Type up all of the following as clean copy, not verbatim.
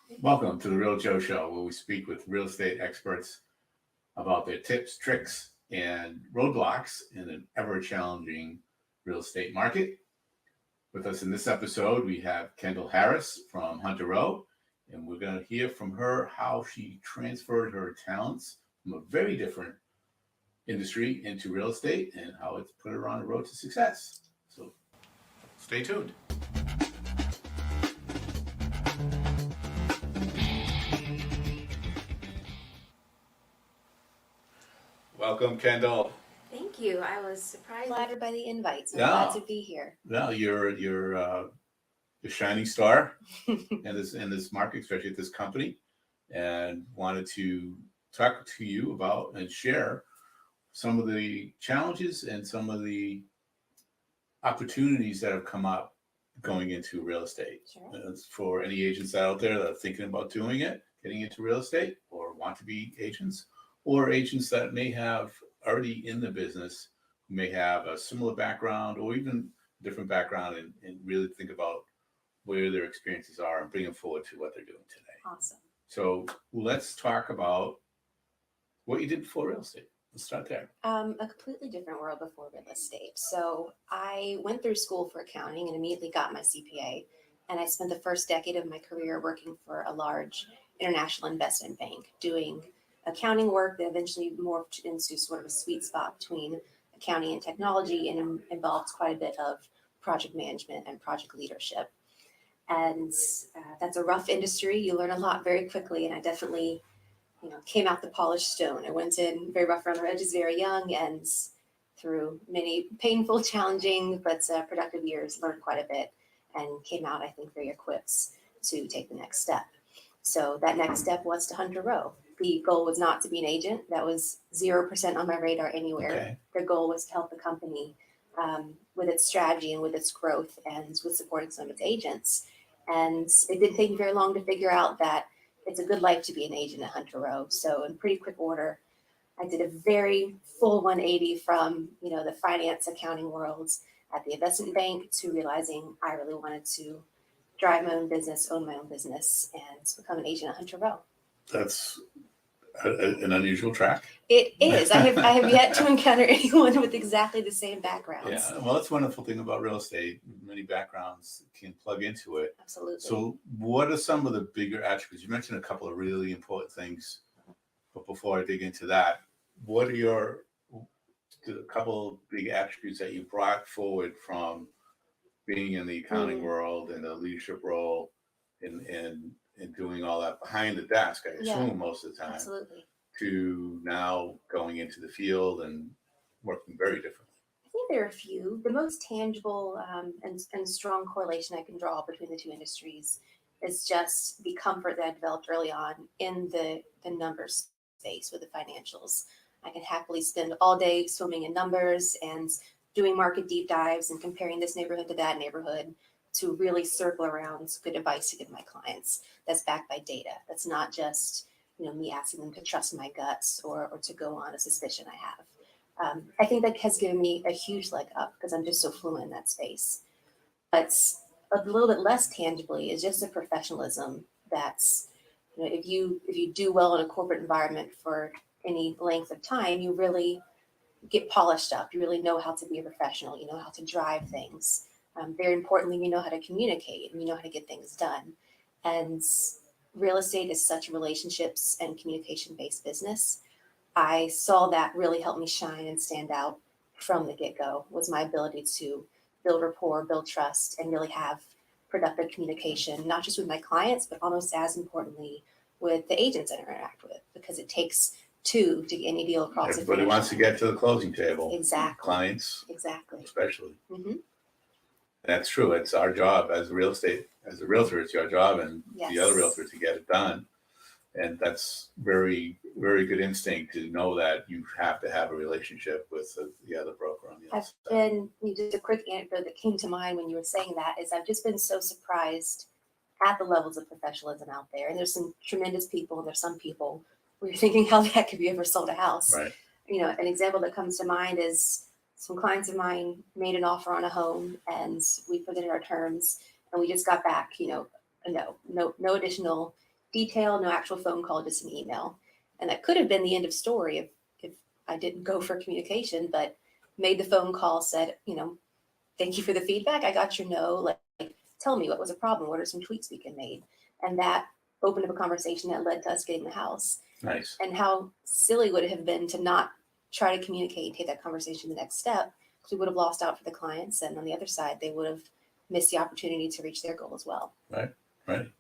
Welcome to the Real Joe Show, where we speak with real estate experts about their tips, tricks, and roadblocks in an ever challenging real estate market. With us in this episode, we have Kendall Harris from Hunter Row, and we're going to hear from her how she transferred her talents from a very different industry into real estate and how it's put her on the road to success. So stay tuned. Welcome, Kendall. Thank you. I was surprised, flattered by the invite. So Yeah. I'm glad to be here. Well, you're the shining star in this market, especially at this company, and wanted to talk to you about and share some of the challenges and some of the opportunities that have come up going into real estate. Sure. For any agents out there that are thinking about doing it, getting into real estate, or want to be agents, or agents that may have already in the business, who may have a similar background or even a different background, and really think about where their experiences are and bring them forward to what they're doing today. Awesome. So let's talk about what you did before real estate. Let's start there. A completely different world before real estate. So I went through school for accounting and immediately got my CPA. And I spent the first decade of my career working for a large international investment bank, doing accounting work that eventually morphed into sort of a sweet spot between accounting and technology, and involved quite a bit of project management and project leadership. And that's a rough industry. You learn a lot very quickly, and I definitely came out the polished stone. I went in very rough around the edges, very young, and through many painful, challenging, but productive years, learned quite a bit and came out, I think, very equipped to take the next step. So that next step was to Hunter Row. The goal was not to be an agent. That was 0% on my radar anywhere. Okay. The goal was to help the company with its strategy and with its growth and with supporting some of its agents. And it didn't take me very long to figure out that it's a good life to be an agent at Hunter Row. So in pretty quick order, I did a very full 180 from the finance accounting worlds at the investment bank to realizing I really wanted to drive my own business, own my own business, and become an agent at Hunter Row. That's an unusual track. It is. I have yet to encounter anyone with exactly the same backgrounds. Yeah, well, that's one wonderful thing about real estate. Many backgrounds can plug into it. Absolutely. So what are some of the bigger attributes? You mentioned a couple of really important things, but before I dig into that, what are the couple of big attributes that you brought forward from being in the accounting world and the leadership role and doing all that behind the desk, I assume, most of the time, absolutely, to now going into the field and working very differently? I think there are a few. The most tangible and strong correlation I can draw between the two industries is just the comfort that I developed early on in the numbers space with the financials. I can happily spend all day swimming in numbers and doing market deep dives and comparing this neighborhood to that neighborhood to really circle around good advice to give my clients that's backed by data. That's not just me asking them to trust my guts or to go on a suspicion I have. I think that has given me a huge leg up because I'm just so fluent in that space. But a little bit less tangibly is just a professionalism that's, if you do well in a corporate environment for any length of time, you really get polished up. You really know how to be a professional. You know how to drive things. Very importantly, you know how to communicate and you know how to get things done. And real estate is such a relationships and communication-based business. I saw that really help me shine and stand out from the get-go, was my ability to build rapport, build trust, and really have productive communication, not just with my clients, but almost as importantly with the agents I interact with, because it takes two to get any deal across. Everybody wants to get to the closing table. Exactly. Clients. Exactly. Especially. Mm-hmm. That's true. It's our job as a realtor, it's your job and the other realtor to get it done. And that's very, very good instinct to know that you have to have a relationship with the other broker on the other side. Just a quick anecdote that came to mind when you were saying that is I've just been so surprised at the levels of professionalism out there. And there's some tremendous people and there's some people where you're thinking how that could be ever sold a house. Right. An example that comes to mind is some clients of mine made an offer on a home and we put in our terms and we just got back, no additional detail, no actual phone call, just an email. And that could have been the end of story if I didn't go for communication, but made the phone call, said, thank you for the feedback. I got your no. Like, tell me what was a problem. What are some tweaks we can make? And that opened up a conversation that led to us getting the house. Nice. And how silly would it have been to not try to communicate and take that conversation the next step? Because we would have lost out for the clients, and on the other side, they would have missed the opportunity to reach their goal as well. Right.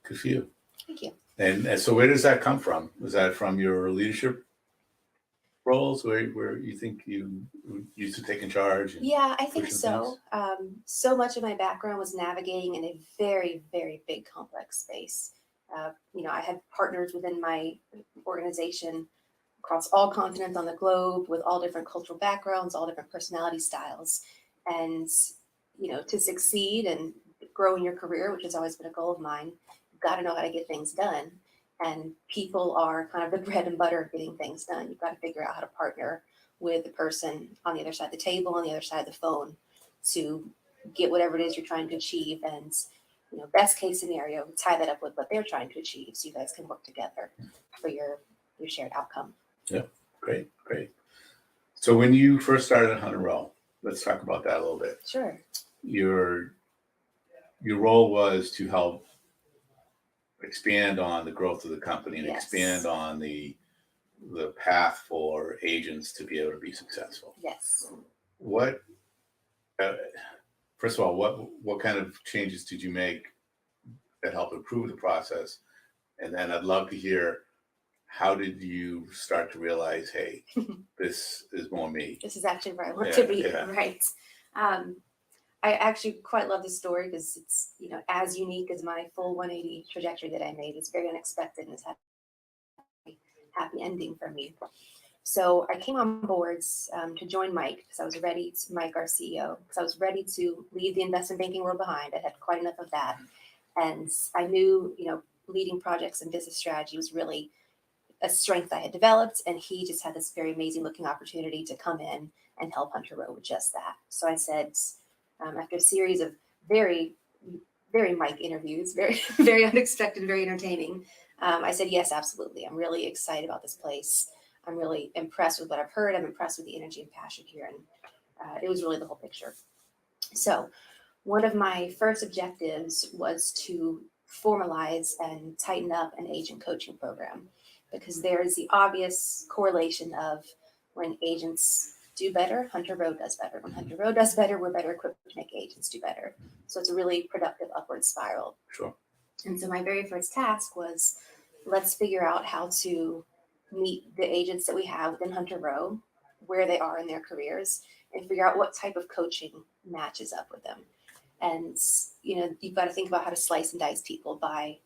Good for you. Thank you. And so where does that come from? Was that from your leadership roles where you think you used to take in charge? Yeah, I think pushing so. So much of my background was navigating in a very, very big, complex space. I had partners within my organization across all continents on the globe with all different cultural backgrounds, all different personality styles. And, to succeed and grow in your career, which has always been a goal of mine, you've got to know how to get things done. And people are kind of the bread and butter of getting things done. You've got to figure out how to partner with the person on the other side of the table, on the other side of the phone, to get whatever it is you're trying to achieve. And, best case scenario, tie that up with what they're trying to achieve so you guys can work together for your shared outcome. Yeah, great. So when you first started at Hunter Row, let's talk about that a little bit. Sure. Your role was to help expand on the growth of the company and Yes. expand on the path for agents to be able to be successful. Yes. What, first of all, what kind of changes did you make that helped improve the process? And then I'd love to hear, how did you start to realize, hey, this is more me? This is actually where I want to be. Yeah. Right. I actually quite love this story because it's, as unique as my full 180 trajectory that I made. It's very unexpected and it's had a happy ending for me. So I came on boards to join Mike because I was ready to, Mike, our CEO, because I was ready to leave the investment banking world behind. I had quite enough of that. And I knew, leading projects and business strategy was really a strength I had developed. And he just had this very amazing looking opportunity to come in and help Hunter Row with just that. So I said, after a series of very, very Mike interviews, very, very unexpected, very entertaining, I said, yes, absolutely. I'm really excited about this place. I'm really impressed with what I've heard. I'm impressed with the energy and passion here. And it was really the whole picture. So one of my first objectives was to formalize and tighten up an agent coaching program, because there is the obvious correlation of when agents do better, Hunter Row does better. When Hunter Row does better, we're better equipped to make agents do better. So it's a really productive upward spiral. Sure. And so my very first task was, let's figure out how to meet the agents that we have within Hunter Row, where they are in their careers, and figure out what type of coaching matches up with them. And, you've got to think about how to slice and dice people by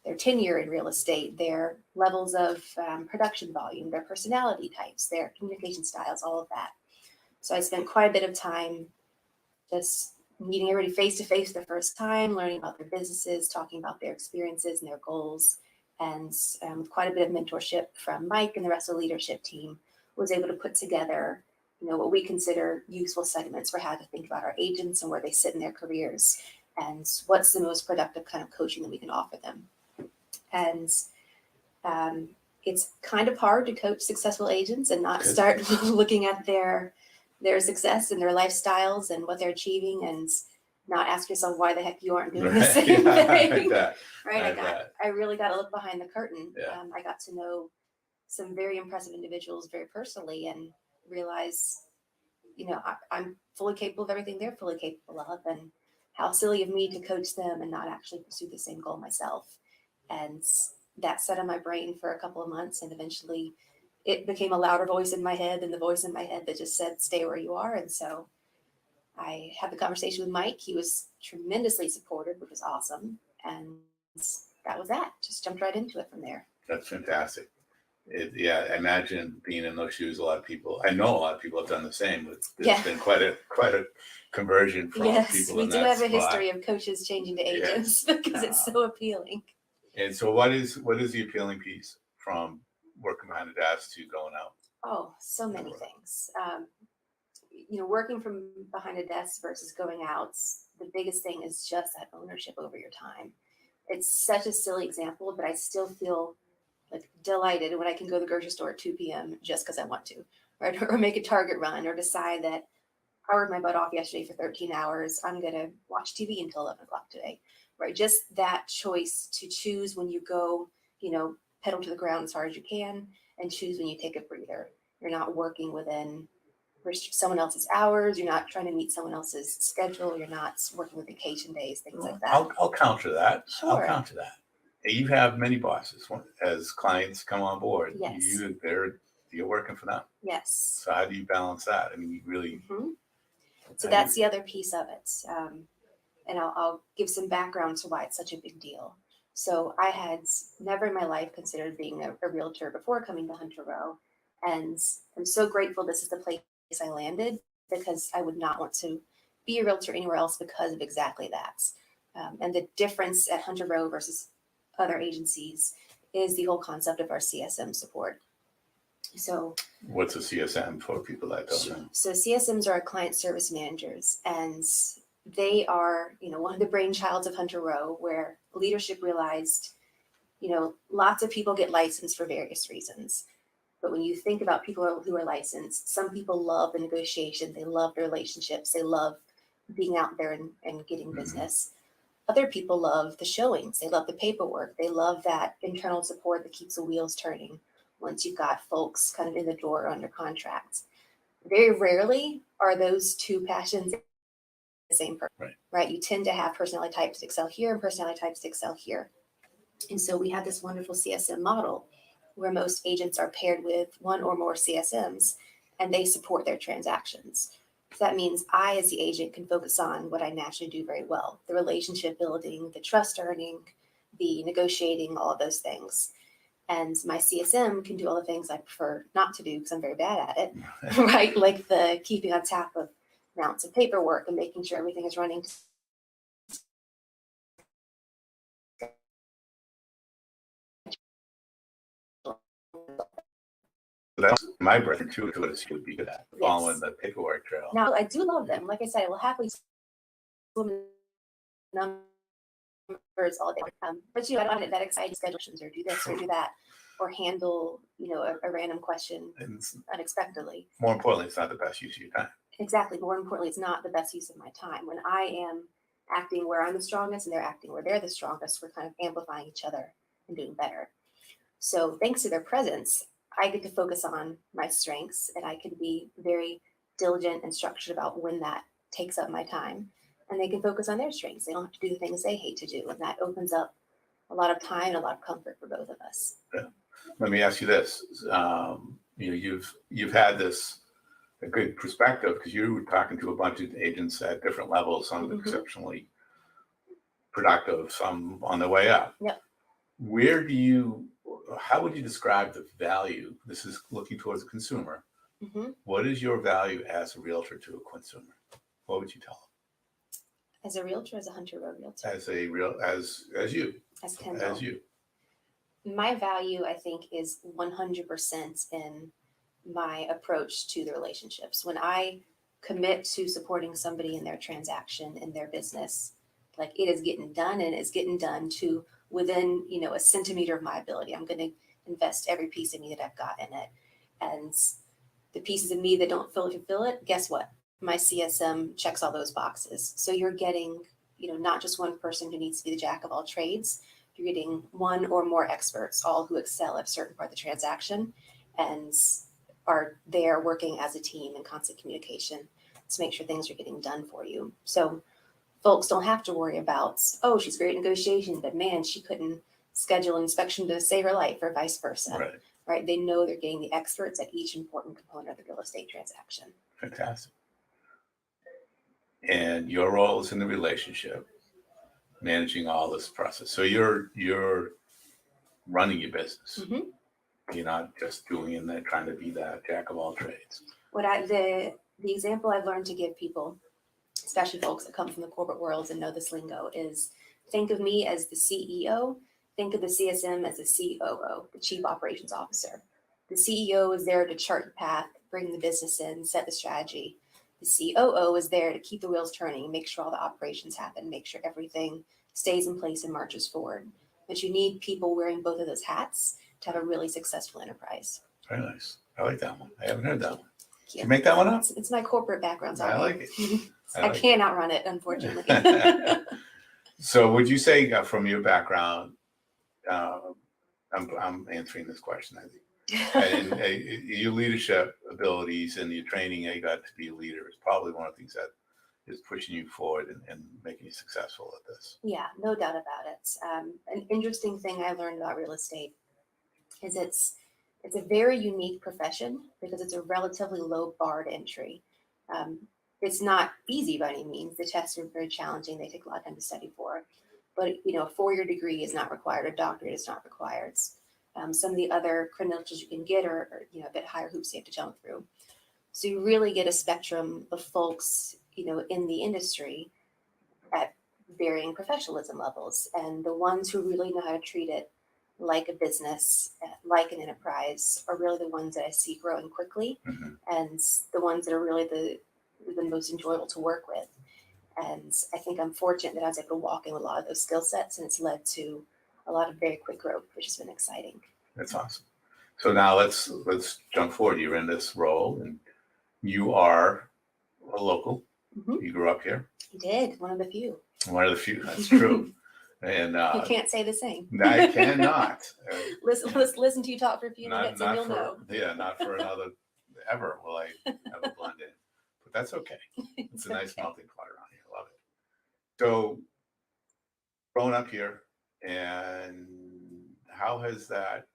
their tenure in real estate, their levels of production volume, their personality types, their communication styles, all of that. So I spent quite a bit of time just meeting everybody face to face the first time, learning about their businesses, talking about their experiences and their goals. And with quite a bit of mentorship from Mike and the rest of the leadership team, was able to put together, what we consider useful segments for how to think about our agents and where they sit in their careers and what's the most productive kind of coaching that we can offer them. And it's kind of hard to coach successful agents and not start looking at their success and their lifestyles and what they're achieving, and not ask yourself why the heck you aren't doing the same thing. Right? I really got to look behind the curtain. Yeah. I got to know some very impressive individuals very personally and realize, I'm fully capable of everything they're fully capable of, and how silly of me to coach them and not actually pursue the same goal myself. And that sat on my brain for a couple of months, and eventually it became a louder voice in my head than the voice in my head that just said, stay where you are. And so I had the conversation with Mike. He was tremendously supportive, which was awesome. And that was that. Just jumped right into it from there. That's fantastic. I imagine being in those shoes, I know a lot of people have done the same. It's been quite a conversion from people in that spot. Yes, we do have a history of coaches changing to agents because it's so appealing. And so what is the appealing piece from working behind the desk to going out? Oh, so many things. Working from behind a desk versus going out, the biggest thing is just that ownership over your time. It's such a silly example, but I still feel like delighted when I can go to the grocery store at 2 p.m. just because I want to, right? Or make a Target run, or decide that I worked my butt off yesterday for 13 hours. I'm going to watch TV until 11 o'clock today, right? Just that choice to choose when you go, pedal to the ground as hard as you can, and choose when you take a breather. You're not working within someone else's hours. You're not trying to meet someone else's schedule. You're not working with vacation days, things like that. I'll counter that. Sure. I'll counter that. You have many bosses. As clients come on board, Yes. you're working for them. Yes. So how do you balance that? I mean, you really. Mm-hmm. So that's the other piece of it. And I'll give some background to why it's such a big deal. So I had never in my life considered being a realtor before coming to Hunter Row. And I'm so grateful this is the place I landed, because I would not want to be a realtor anywhere else because of exactly that. And the difference at Hunter Row versus other agencies is the whole concept of our CSM support. So what's a CSM for people that don't know? So CSMs are our client service managers, and they are, one of the brainchilds of Hunter Row, where leadership realized, lots of people get licensed for various reasons. But when you think about people who are licensed, some people love the negotiation, they love the relationships, they love being out there and getting business. Other people love the showings, they love the paperwork, they love that internal support that keeps the wheels turning once you've got folks kind of in the door under contract. Very rarely are those two passions the same person, right? You tend to have personality types that excel here and personality types that excel here. And so we have this wonderful CSM model where most agents are paired with one or more CSMs, and they support their transactions. So that means I, as the agent, can focus on what I naturally do very well: the relationship building, the trust earning, the negotiating, all of those things. And my CSM can do all the things I prefer not to do because I'm very bad at it, right? Like the keeping on top of amounts of paperwork and making sure everything is running. That's my brain too. Is you would be good at following the paperwork trail. Now I do love them. Like I said, I will happily swim numbers all day. But I don't get that excited schedules or do this or do that, or handle a random question unexpectedly. More importantly, it's not the best use of your time. Exactly. More importantly, it's not the best use of my time. When I am acting where I'm the strongest and they're acting where they're the strongest, we're kind of amplifying each other and doing better. So thanks to their presence, I get to focus on my strengths, and I can be very diligent and structured about when that takes up my time. And they can focus on their strengths. They don't have to do the things they hate to do. And that opens up a lot of time and a lot of comfort for both of us. Yeah. Let me ask you this. You've had this a good perspective because you were talking to a bunch of agents at different levels, some exceptionally productive, some on the way up. Yep. How would you describe the value? This is looking towards a consumer. What is your value as a realtor to a consumer? What would you tell them? As a realtor, as a Hunter Row realtor? As you. As Kendall. As you. My value, I think, is 100% in my approach to the relationships. When I commit to supporting somebody in their transaction, in their business, like it is getting done, and it's getting done to within, a centimeter of my ability. I'm going to invest every piece of me that I've got in it. And the pieces of me that don't fulfill it, guess what? My CSM checks all those boxes. So you're getting, not just one person who needs to be the jack of all trades. You're getting one or more experts, all who excel at a certain part of the transaction and are there working as a team in constant communication to make sure things are getting done for you. So folks don't have to worry about, oh, she's great at negotiation, but man, she couldn't schedule an inspection to save her life, or vice versa. Right? They know they're getting the experts at each important component of the real estate transaction. Fantastic. And your role is in the relationship, managing all this process. So you're running your business. You're not just doing it and then trying to be that jack of all trades. The example I've learned to give people, especially folks that come from the corporate worlds and know this lingo, is think of me as the CEO, think of the CSM as the COO, the Chief Operations Officer. The CEO is there to chart the path, bring the business in, set the strategy. The COO is there to keep the wheels turning, make sure all the operations happen, make sure everything stays in place and marches forward. But you need people wearing both of those hats to have a really successful enterprise. Very nice. I like that one. I haven't heard that one. Did Yeah. you make that one up? It's my corporate background. I like it. I can't outrun it, unfortunately. So would you say from your background, I'm answering this question, I think, and your leadership abilities and your training you got to be a leader is probably one of the things that is pushing you forward and making you successful at this. Yeah, no doubt about it. An interesting thing I learned about real estate is it's a very unique profession because it's a relatively low barred entry. It's not easy by any means. The tests are very challenging. They take a lot of time to study for. But a 4-year degree is not required. A doctorate is not required. Some of the other credentials you can get are a bit higher hoops you have to jump through. So you really get a spectrum of folks in the industry at varying professionalism levels, and the ones who really know how to treat it like a business, like an enterprise, are really the ones that I see growing quickly, Mm-hmm. and the ones that are really the most enjoyable to work with. And I think I'm fortunate that I was able to walk in with a lot of those skill sets, and it's led to a lot of very quick growth, which has been exciting. That's awesome. So now let's jump forward. You're in this role, and you are a local. Mm-hmm. You grew up here. I did, one of the few. One of the few. That's true. And you can't say the same. I cannot. Listen to you talk for a few minutes, and you'll know. Yeah, not for another ever will I ever blend in. But that's okay. It's a nice melting pot around here. I love it. So, growing up here, and how has that?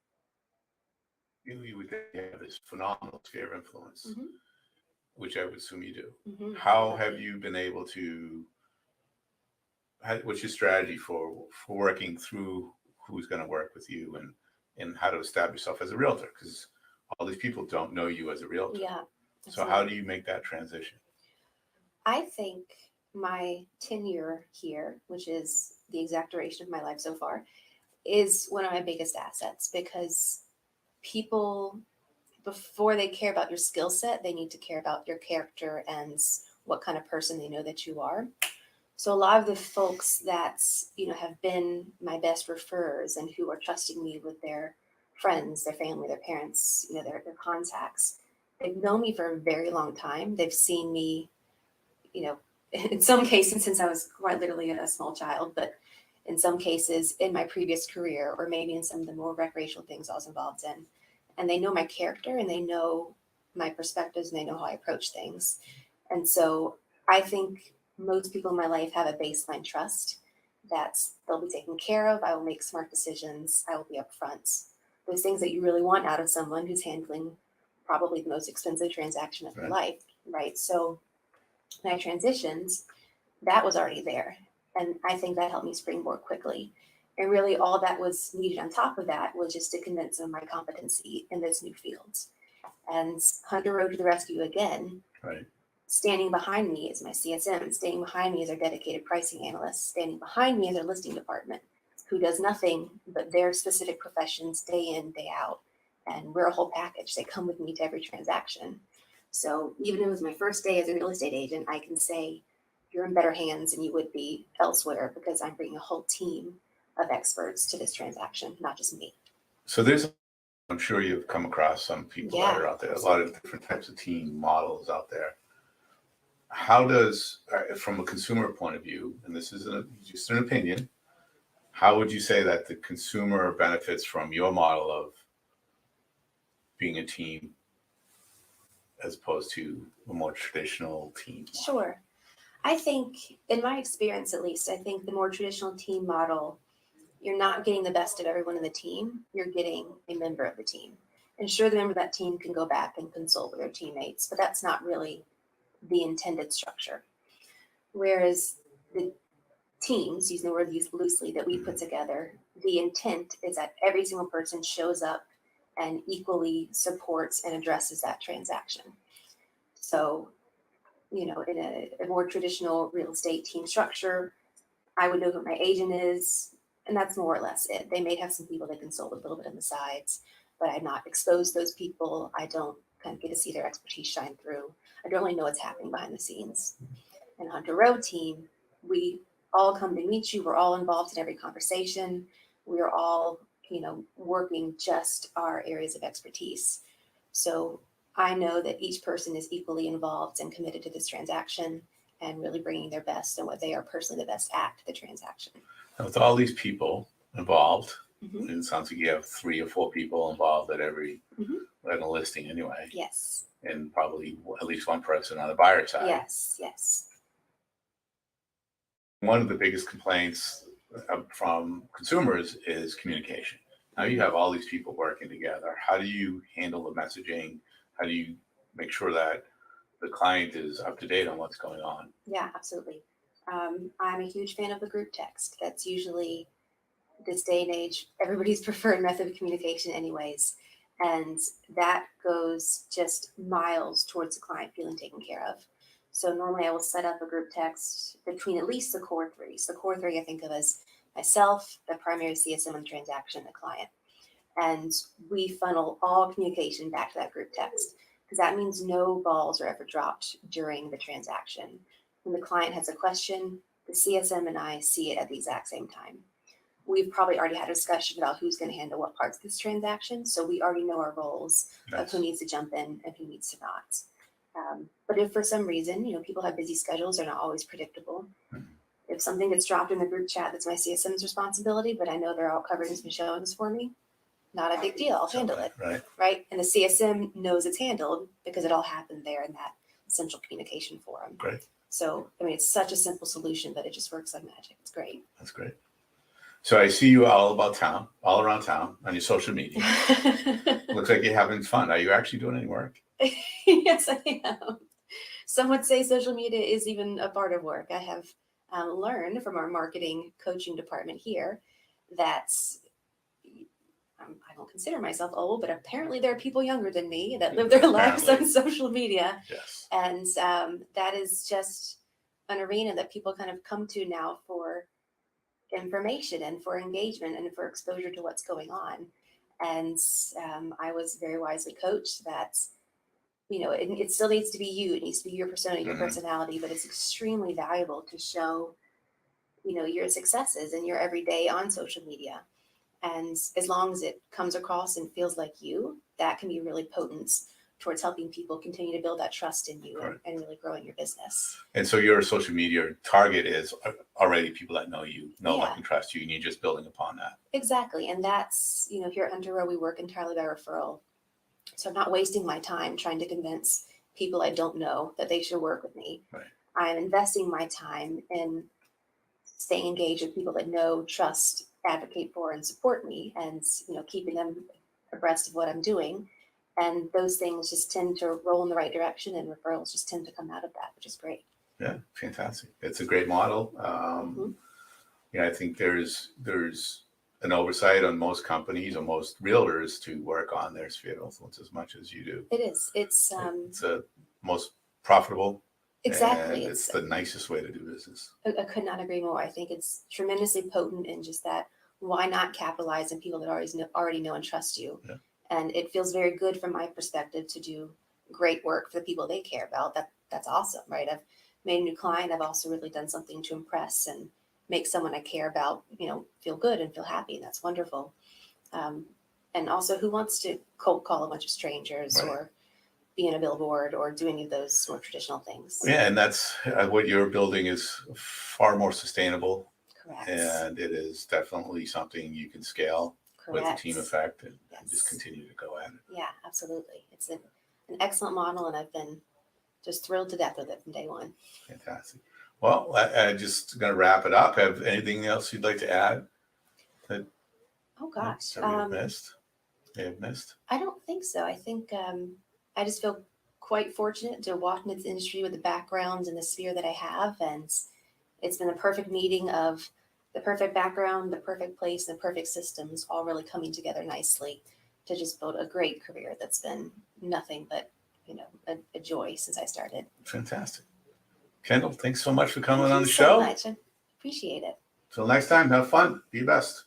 You would think you have this phenomenal sphere of influence, Mm-hmm. which I would assume you do. Mm-hmm. How have you been able to? What's your strategy for working through who's going to work with you and how to establish yourself as a realtor? Because all these people don't know you as a realtor. Yeah. So how do you make that transition? I think my tenure here, which is the exact duration of my life so far, is one of my biggest assets, because people, before they care about your skill set, they need to care about your character and what kind of person they know that you are. So a lot of the folks that have been my best referrers and who are trusting me with their friends, their family, their parents, their contacts, they've known me for a very long time. They've seen me, in some cases since I was quite literally a small child, but in some cases in my previous career, or maybe in some of the more recreational things I was involved in. And they know my character, and they know my perspectives, and they know how I approach things. And so I think most people in my life have a baseline trust that they'll be taken care of. I will make smart decisions. I will be upfront. Those things that you really want out of someone who's handling probably the most expensive transaction of your life, right? So when I transitioned, that was already there. And I think that helped me springboard quickly. And really all that was needed on top of that was just to convince them of my competency in this new field. And Hunter rode to the rescue again. Right. Standing behind me is my CSM. Standing behind me is our dedicated pricing analyst. Standing behind me is our listing department, who does nothing but their specific professions day in, day out. And we're a whole package. They come with me to every transaction. So even if it was my first day as a real estate agent, I can say you're in better hands than you would be elsewhere, because I'm bringing a whole team of experts to this transaction, not just me. So I'm sure you've come across some people that are out there, a lot of different types of team models out there. How does, from a consumer point of view, and this is just an opinion, how would you say that the consumer benefits from your model of being a team as opposed to a more traditional team model? Sure. I think, in my experience at least, I think the more traditional team model, you're not getting the best of everyone in the team. You're getting a member of the team. And sure, the member of that team can go back and consult with their teammates, but that's not really the intended structure. Whereas the teams, using the word used loosely, that we put together, the intent is that every single person shows up and equally supports and addresses that transaction. So, in a more traditional real estate team structure, I would know who my agent is, and that's more or less it. They may have some people they consult with a little bit on the sides, but I'm not exposed to those people. I don't kind of get to see their expertise shine through. I don't really know what's happening behind the scenes. In Hunter Road team, we all come to meet you. We're all involved in every conversation. We're all, working just our areas of expertise. So I know that each person is equally involved and committed to this transaction and really bringing their best and what they are personally the best at the transaction. And with all these people involved, Mhm. and it sounds like you have 3 or 4 people involved at every Mhm. at a listing anyway, Yes. and probably at least one person on the buyer side. Yes. Yes. One of the biggest complaints from consumers is communication. Now you have all these people working together. How do you handle the messaging? How do you make sure that the client is up to date on what's going on? Yeah, absolutely. I'm a huge fan of the group text. That's usually this day and age everybody's preferred method of communication anyways, and that goes just miles towards the client feeling taken care of. So normally I will set up a group text between at least the core three. So the core three I think of as myself, the primary CSM and transaction, the client, and we funnel all communication back to that group text because that means no balls are ever dropped during the transaction. When the client has a question, the CSM and I see it at the exact same time. We've probably already had a discussion about who's going to handle what parts of this transaction. So we already know our roles of who needs to jump in and who needs to not. But if for some reason, people have busy schedules, they're not always predictable. If something gets dropped in the group chat, that's my CSM's responsibility, but I know they're all covered in some showings for me. Not a big deal. I'll handle it. Right. And the CSM knows it's handled because it all happened there in that central communication forum. Great. So, it's such a simple solution, but it just works like magic. It's great. That's great. So I see you all around town on your social media. Looks like you're having fun. Are you actually doing any work? Yes, I am. Some would say social media is even a part of work. I have learned from our marketing coaching department here that I don't consider myself old, but apparently there are people younger than me that live their lives on social media. Yes. And that is just an arena that people kind of come to now for information and for engagement and for exposure to what's going on. And I was very wisely coached that, it still needs to be you. It needs to be your persona, your personality, but it's extremely valuable to show, your successes in your everyday on social media. And as long as it comes across and feels like you, that can be really potent towards helping people continue to build that trust in you and really growing your business. And so your social media target is already people that know you, like, and trust you, and you're just building upon that. Exactly. And that's, here at Hunter Row, we work entirely by referral. So I'm not wasting my time trying to convince people I don't know that they should work with me. Right. I'm investing my time in staying engaged with people that know, trust, advocate for, and support me, and keeping them abreast of what I'm doing. And those things just tend to roll in the right direction, and referrals just tend to come out of that, which is great. Yeah, fantastic. It's a great model. I think there's an oversight on most companies or most realtors to work on their sphere of influence as much as you do. It is. It's the most profitable. Exactly. And it's the nicest way to do business. I could not agree more. I think it's tremendously potent in just that. Why not capitalize on people that already know and trust you? Yeah. And it feels very good from my perspective to do great work for the people they care about. That's awesome, right? I've made a new client. I've also really done something to impress and make someone I care about, feel good and feel happy. And that's wonderful. And also, who wants to cold call a bunch of strangers or be in a billboard or do any of those more traditional things? Yeah, and that's what you're building is far more sustainable. Correct. And it is definitely something you can scale with a team effect and just continue to go at it. Yeah, absolutely. It's an excellent model, and I've been just thrilled to death with it from day one. Fantastic. Well, I just going to wrap it up. Have anything else you'd like to add? Oh gosh, that we have missed? I don't think so. I think I just feel quite fortunate to walk into this industry with the background and the sphere that I have, and it's been a perfect meeting of the perfect background, the perfect place, and the perfect systems all really coming together nicely to just build a great career that's been nothing but, a joy since I started. Fantastic. Kendall, thanks so much for coming on the Thank you show. so much. I appreciate it. Till next time, have fun. Be your best.